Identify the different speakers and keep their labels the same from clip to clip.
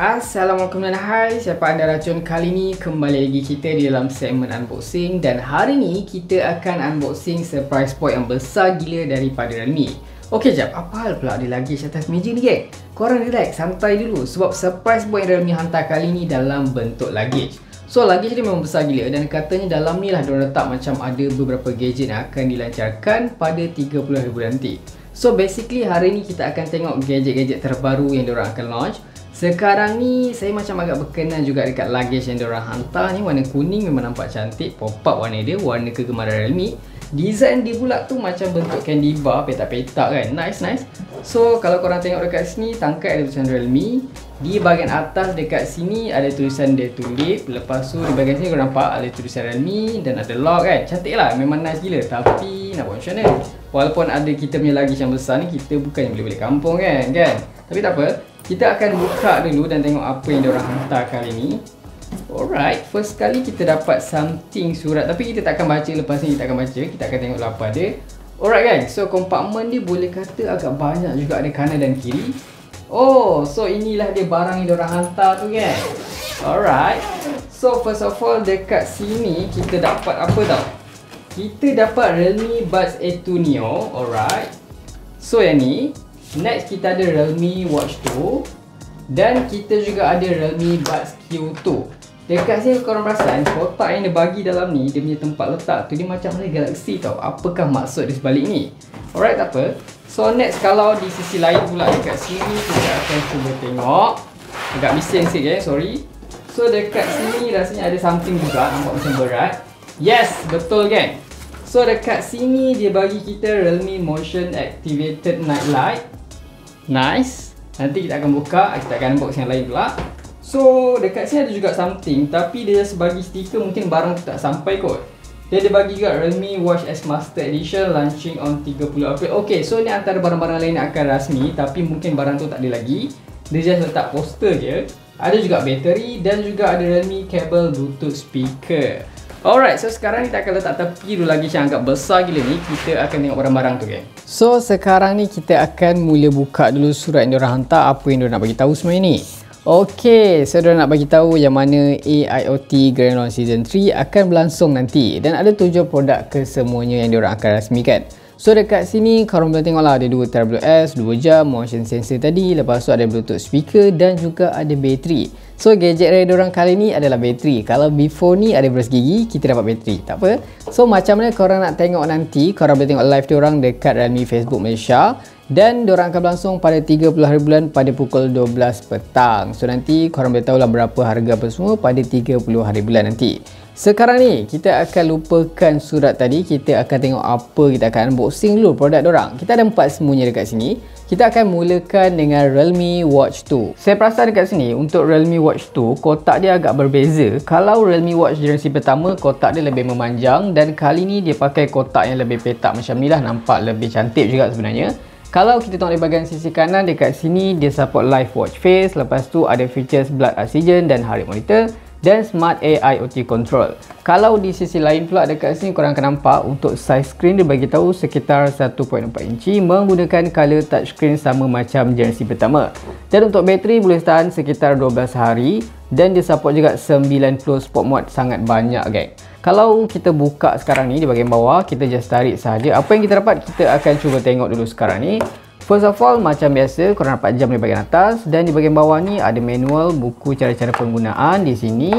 Speaker 1: Assalamualaikum dan hai, siapa anda racun kali ni? Kembali lagi kita di dalam segmen unboxing. Dan hari ni kita akan unboxing surprise box yang besar gila daripada Realme. Okey jap, apa hal pula ada luggage atas meja ni geng? Korang relax, santai dulu sebab surprise box yang Realme hantar kali ni dalam bentuk luggage. So luggage ni memang besar gila dan katanya dalam ni lah diorang letak macam ada beberapa gadget yang akan dilancarkan pada 30 hari bulan nanti. So basically hari ni kita akan tengok gadget-gadget terbaru yang diorang akan launch. Sekarang ni saya macam agak berkenan juga dekat luggage yang diorang hantar ni. Warna kuning memang nampak cantik, pop up warna dia, warna kegemaran Realme. Design dia pula tu macam bentuk candy bar, petak-petak kan, nice. So kalau korang tengok dekat sini, tangkai ada tulisan Realme. Di bahagian atas dekat sini ada tulisan Dare to Live. Lepas tu di bahagian sini korang nampak ada tulisan Realme dan ada lock kan. Cantik lah, memang nice gila. Tapi nak buat macam mana? Walaupun ada kita punya luggage yang besar ni, kita bukan boleh balik kampung kan. Tapi tak apa, kita akan buka dulu dan tengok apa yang diorang hantar kali ni. Alright, first kali kita dapat something surat. Tapi kita tak akan baca, lepas ni kita akan baca. Kita akan tengok apa ada. Alright guys, so kompartmen dia boleh kata agak banyak juga, ada kanan dan kiri. Oh, so inilah dia barang yang diorang hantar tu kan. Alright, so first of all dekat sini kita dapat apa tau? Kita dapat Realme Buds A2 Neo. Alright, so yang ni. Next kita ada Realme Watch 2 dan kita juga ada Realme Buds Q2. Dekat sini korang perasan kotak yang dia bagi dalam ni, dia punya tempat letak tu dia macam mana Galaxy tau. Apakah maksud di sebalik ni? Alright, tak apa. So next kalau di sisi lain pula dekat sini kita akan cuba tengok. Agak bising sikit ya, sorry. So dekat sini rasanya ada something juga, nampak macam berat. Yes, betul kan? So dekat sini dia bagi kita Realme Motion Activated Night Light. Nice. Nanti kita akan buka, kita akan unbox yang lain pula. So dekat sini ada juga something, tapi dia just bagi stiker, mungkin barang tu tak sampai kot. Dia ada bagi juga Realme Watch S Master Edition launching on 30 April. Okay, so ni antara barang-barang lain yang akan rasmi, tapi mungkin barang tu tak ada lagi. Dia just letak poster je. Ada juga bateri dan juga ada Realme cable Bluetooth speaker. Alright, so sekarang ni kita akan letak tepi dulu lagi yang agak besar gila ni. Kita akan tengok barang-barang tu geng. So sekarang ni kita akan mula buka dulu surat yang diorang hantar, apa yang diorang nak bagi tahu semua ni. Okay, so diorang nak bagi tahu yang mana AIoT Grand Launch Season 3 akan berlangsung nanti. Dan ada 7 produk kesemuanya yang diorang akan rasmikan. So dekat sini korang boleh tengok lah ada 2 TWS, 2 jam, motion sensor tadi. Lepas tu ada Bluetooth speaker dan juga ada bateri. So gadget rare diorang kali ni adalah bateri. Kalau before ni ada beras gigi, kita dapat bateri. Tak apa. So macam mana korang nak tengok nanti, korang boleh tengok live diorang dekat Realme Facebook Malaysia. Dan diorang akan berlangsung pada 30 hari bulan pada pukul 12 petang. So nanti korang boleh tahulah berapa harga apa semua pada 30 hari bulan nanti. Sekarang ni kita akan lupakan surat tadi. Kita akan tengok apa, kita akan unboxing dulu produk diorang. Kita ada 4 semuanya dekat sini. Kita akan mulakan dengan Realme Watch 2. Saya perasan dekat sini untuk Realme Watch 2 kotak dia agak berbeza. Kalau Realme Watch generasi pertama kotak dia lebih memanjang dan kali ni dia pakai kotak yang lebih petak macam ni lah, nampak lebih cantik juga sebenarnya. Kalau kita tengok di bahagian sisi kanan dekat sini dia support live watch face, lepas tu ada features blood oxygen dan heart rate monitor dan Smart AIoT Control. Kalau di sisi lain pula dekat sini korang akan nampak untuk size screen dia bagi tahu sekitar 1.4 inci menggunakan color touchscreen sama macam generasi pertama. Dan untuk bateri boleh tahan sekitar 12 hari dan dia support juga 90 sport mode, sangat banyak guys. Kalau kita buka sekarang ni di bahagian bawah, kita just tarik sahaja. Apa yang kita dapat kita akan cuba tengok dulu sekarang ni. First of all, macam biasa, korang dapat jam di bahagian atas dan di bahagian bawah ni ada manual, buku cara-cara penggunaan di sini.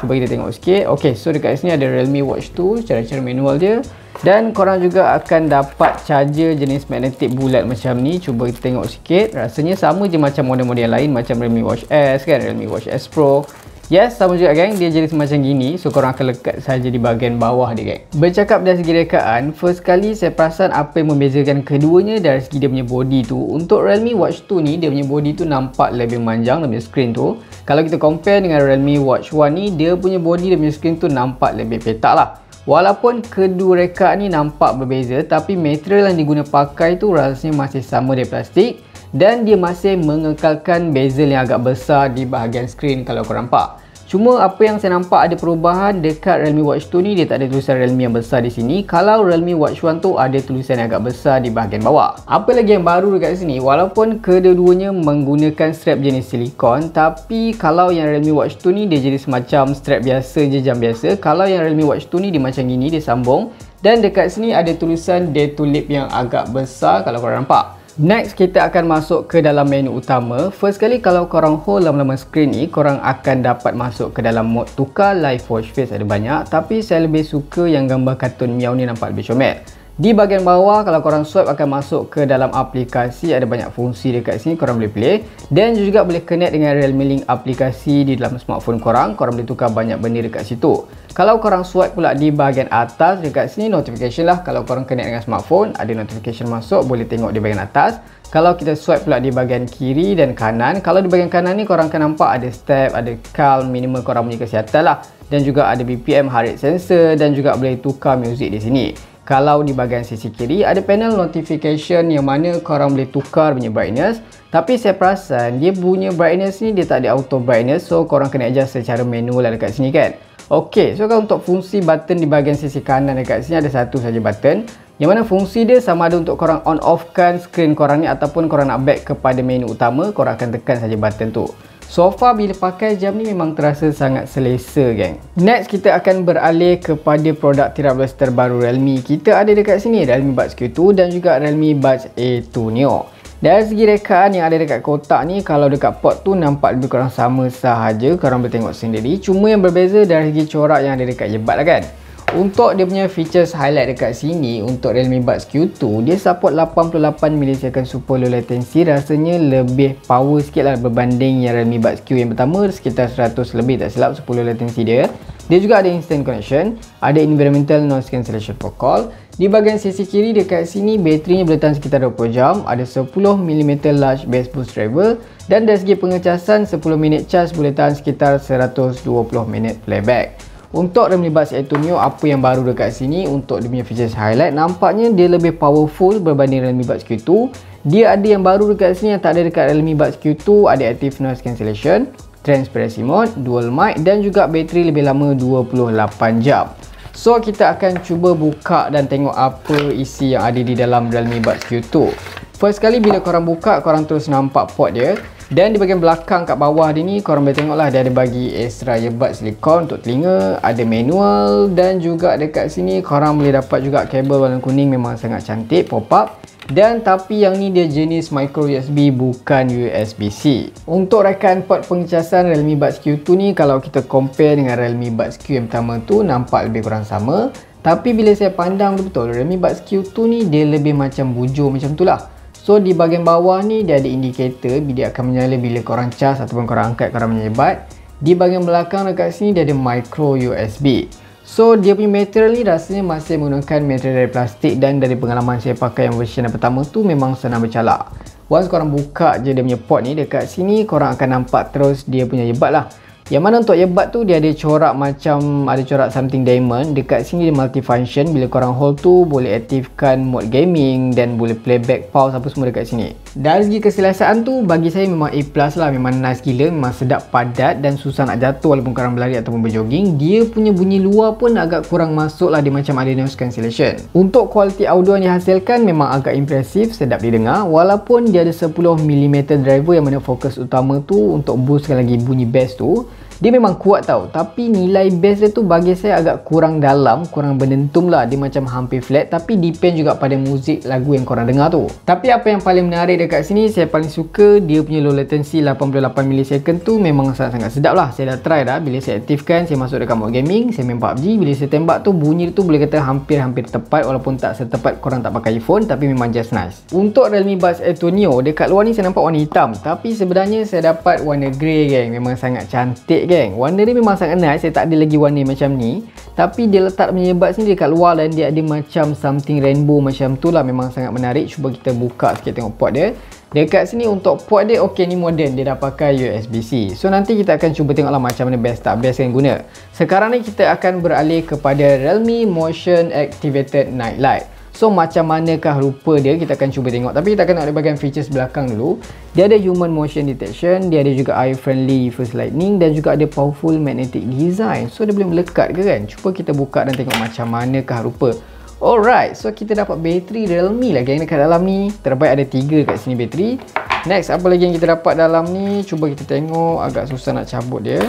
Speaker 1: Cuba kita tengok sikit. Okay, so dekat sini ada Realme Watch 2, cara-cara manual dia. Dan korang juga akan dapat charger jenis magnetik bulat macam ni. Cuba kita tengok sikit. Rasanya sama je macam model-model yang lain macam Realme Watch S kan, Realme Watch S Pro. Yes, sama juga geng, dia jadi semacam gini. So korang akan lekat saja di bahagian bawah dia geng. Bercakap dari segi rekaan, first kali saya perasan apa yang membezakan keduanya dari segi dia punya body tu. Untuk Realme Watch 2 ni, dia punya body tu nampak lebih manjang, dia punya screen tu. Kalau kita compare dengan Realme Watch 1 ni, dia punya body, dia punya screen tu nampak lebih petak lah. Walaupun kedua rekaan ni nampak berbeza, tapi material yang diguna pakai tu rasanya masih sama dari plastik. Dan dia masih mengekalkan bezel yang agak besar di bahagian skrin kalau korang nampak. Cuma apa yang saya nampak ada perubahan dekat Realme Watch 2 ni, dia tak ada tulisan Realme yang besar di sini. Kalau Realme Watch 1 tu ada tulisan yang agak besar di bahagian bawah. Apa lagi yang baru dekat sini? Walaupun kedua-duanya menggunakan strap jenis silikon, tapi kalau yang Realme Watch 2 ni dia jadi semacam strap biasa je, jam biasa. Kalau yang Realme Watch 2 ni dia macam gini, dia sambung. Dan dekat sini ada tulisan Day to Lip yang agak besar kalau korang nampak. Next, kita akan masuk ke dalam menu utama. First kali kalau korang hold lama-lama screen ni, korang akan dapat masuk ke dalam mode tukar live watch face, ada banyak. Tapi saya lebih suka yang gambar kartun Meow ni nampak lebih comel. Di bahagian bawah kalau korang swipe akan masuk ke dalam aplikasi, ada banyak fungsi dekat sini korang boleh play. Dan juga boleh connect dengan Realme Link aplikasi di dalam smartphone korang. Korang boleh tukar banyak benda dekat situ. Kalau korang swipe pula di bahagian atas dekat sini, notification lah. Kalau korang connect dengan smartphone, ada notification masuk, boleh tengok di bahagian atas. Kalau kita swipe pula di bahagian kiri dan kanan, kalau di bahagian kanan ni korang akan nampak ada step, ada calm, minimal korang punya kesihatan lah. Dan juga ada BPM, heart rate sensor, dan juga boleh tukar music di sini. Kalau di bahagian sisi kiri ada panel notification yang mana korang boleh tukar punya brightness. Tapi saya perasan dia punya brightness ni dia tak ada auto brightness, so korang kena adjust secara manual lah dekat sini kan. Ok, so kalau untuk fungsi button di bahagian sisi kanan dekat sini ada satu saja button, yang mana fungsi dia sama ada untuk korang on off kan screen korang ni ataupun korang nak back kepada menu utama, korang akan tekan saja button tu. So far bila pakai jam ni memang terasa sangat selesa geng. Next kita akan beralih kepada produk 13 terbaru Realme. Kita ada dekat sini Realme Buds Q2 dan juga Realme Buds A2 Neo. Dari segi rekaan yang ada dekat kotak ni, kalau dekat port tu nampak lebih kurang sama sahaja, korang boleh tengok sendiri. Cuma yang berbeza dari segi corak yang ada dekat earbud lah kan. Untuk dia punya features highlight dekat sini, untuk Realme Buds Q2 dia support 88ms super low latency. Rasanya lebih power sikit lah berbanding yang Realme Buds Q yang pertama, sekitar 100 lebih tak silap 10 latency dia. Dia juga ada instant connection, ada environmental noise cancellation for call. Di bahagian sisi kiri dekat sini baterinya boleh tahan sekitar 20 jam, ada 10mm large bass boost driver, dan dari segi pengecasan 10 minit charge boleh tahan sekitar 120 minit playback. Untuk Realme Buds A2 Neo, apa yang baru dekat sini untuk dia punya features highlight, nampaknya dia lebih powerful berbanding Realme Buds Q2. Dia ada yang baru dekat sini yang tak ada dekat Realme Buds Q2, ada active noise cancellation, transparency mode, dual mic, dan juga bateri lebih lama 28 jam. So kita akan cuba buka dan tengok apa isi yang ada di dalam Realme Buds Q2. First kali bila korang buka, korang terus nampak port dia. Dan di bahagian belakang kat bawah dia ni, korang boleh tengok lah dia ada bagi extra earbud silikon untuk telinga, ada manual, dan juga dekat sini korang boleh dapat juga kabel warna kuning, memang sangat cantik pop up. Dan tapi yang ni dia jenis micro USB bukan USB-C. Untuk rekaan port pengecasan Realme Buds Q2 ni, kalau kita compare dengan Realme Buds Q yang pertama tu, nampak lebih kurang sama. Tapi bila saya pandang betul, Realme Buds Q2 ni dia lebih macam bujur macam tu lah. So di bahagian bawah ni dia ada indikator dia akan menyala bila korang cas ataupun korang angkat korang punya earbud. Di bahagian belakang dekat sini dia ada micro USB. So dia punya material ni rasanya masih menggunakan material dari plastik, dan dari pengalaman saya pakai yang version yang pertama tu memang senang bercalak. Once korang buka je dia punya port ni, dekat sini korang akan nampak terus dia punya earbud lah. Yang mana untuk earbud tu dia ada corak macam ada corak something diamond. Dekat sini dia multifunction, bila korang hold tu boleh aktifkan mode gaming dan boleh playback, pause apa semua dekat sini. Dari segi keselesaan tu bagi saya memang A+ lah, memang nice gila, memang sedap, padat dan susah nak jatuh walaupun korang berlari ataupun berjogging. Dia punya bunyi luar pun agak kurang masuk lah, dia macam ada noise cancellation. Untuk kualiti audio yang dihasilkan memang agak impresif, sedap didengar, walaupun dia ada 10mm driver yang mana fokus utama tu untuk boostkan lagi bunyi bass tu. Dia memang kuat tau, tapi nilai bass dia tu bagi saya agak kurang dalam, kurang berdentum lah. Dia macam hampir flat, tapi depend juga pada muzik lagu yang korang dengar tu. Tapi apa yang paling menarik dekat sini, saya paling suka dia punya low latency 88ms tu memang sangat-sangat sedap lah. Saya dah try dah, bila saya aktifkan, saya masuk dekat mode gaming, saya main PUBG, bila saya tembak tu bunyi tu boleh kata hampir-hampir tepat, walaupun tak setepat korang tak pakai earphone, tapi memang just nice. Untuk Realme Buds A2 Neo, dekat luar ni saya nampak warna hitam, tapi sebenarnya saya dapat warna grey geng, memang sangat cantik geng. Warna dia memang sangat nice, saya tak ada lagi warna macam ni. Tapi dia letak punya earbuds ni dekat luar dan dia ada macam something rainbow macam tu lah, memang sangat menarik. Cuba kita buka sikit tengok port dia. Dekat sini untuk port dia, ok ni modern, dia dah pakai USB-C. So nanti kita akan cuba tengok lah macam mana best tak best kan guna. Sekarang ni kita akan beralih kepada Realme Motion Activated Night Light. So macam manakah rupa dia, kita akan cuba tengok. Tapi kita akan tengok di bahagian features belakang dulu. Dia ada human motion detection, dia ada juga eye friendly first lightning, dan juga ada powerful magnetic design. So dia boleh melekat ke kan? Cuba kita buka dan tengok macam manakah rupa. Alright, so kita dapat bateri Realme lah yang dekat dalam ni. Terbaik ada 3 kat sini bateri. Next, apa lagi yang kita dapat dalam ni? Cuba kita tengok, agak susah nak cabut dia.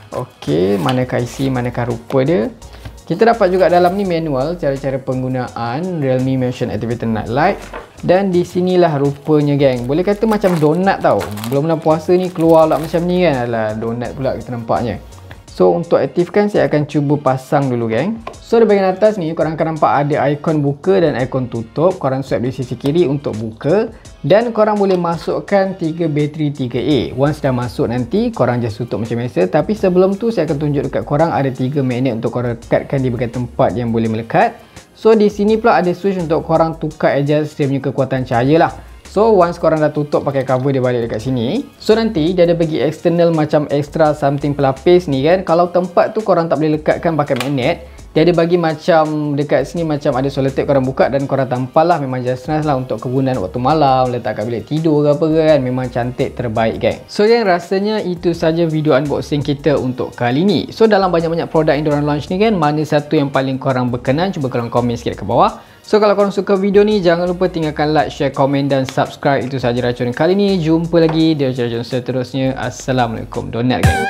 Speaker 1: Okey, manakah isi, manakah rupa dia. Kita dapat juga dalam ni manual cara-cara penggunaan Realme Motion Activated Night Light. Dan di sinilah rupanya geng. Boleh kata macam donat tau. Belum puasa ni keluar lah macam ni kan. Alah, donat pula kita nampaknya. So untuk aktifkan saya akan cuba pasang dulu geng. So di bahagian atas ni korang akan nampak ada ikon buka dan ikon tutup. Korang swipe di sisi kiri untuk buka. Dan korang boleh masukkan 3 bateri 3A. Once dah masuk nanti korang just tutup macam biasa. Tapi sebelum tu saya akan tunjuk dekat korang ada 3 magnet untuk korang lekatkan di bahagian tempat yang boleh melekat. So di sini pula ada switch untuk korang tukar adjust dia punya kekuatan cahaya lah. So once korang dah tutup pakai cover dia balik dekat sini. So nanti dia ada bagi external macam extra something pelapis ni kan. Kalau tempat tu korang tak boleh lekatkan pakai magnet, dia ada bagi macam dekat sini macam ada solar tape korang buka dan korang tampal lah. Memang just nice lah untuk kegunaan waktu malam, letak kat bilik tidur ke apa kan. Memang cantik, terbaik kan. So yang rasanya itu saja video unboxing kita untuk kali ni. So dalam banyak-banyak produk yang diorang launch ni kan, mana satu yang paling korang berkenan? Cuba korang komen sikit ke bawah. So kalau korang suka video ni, jangan lupa tinggalkan like, share, komen dan subscribe. Itu sahaja racun kali ni. Jumpa lagi di racun seterusnya. Assalamualaikum. Donat gang.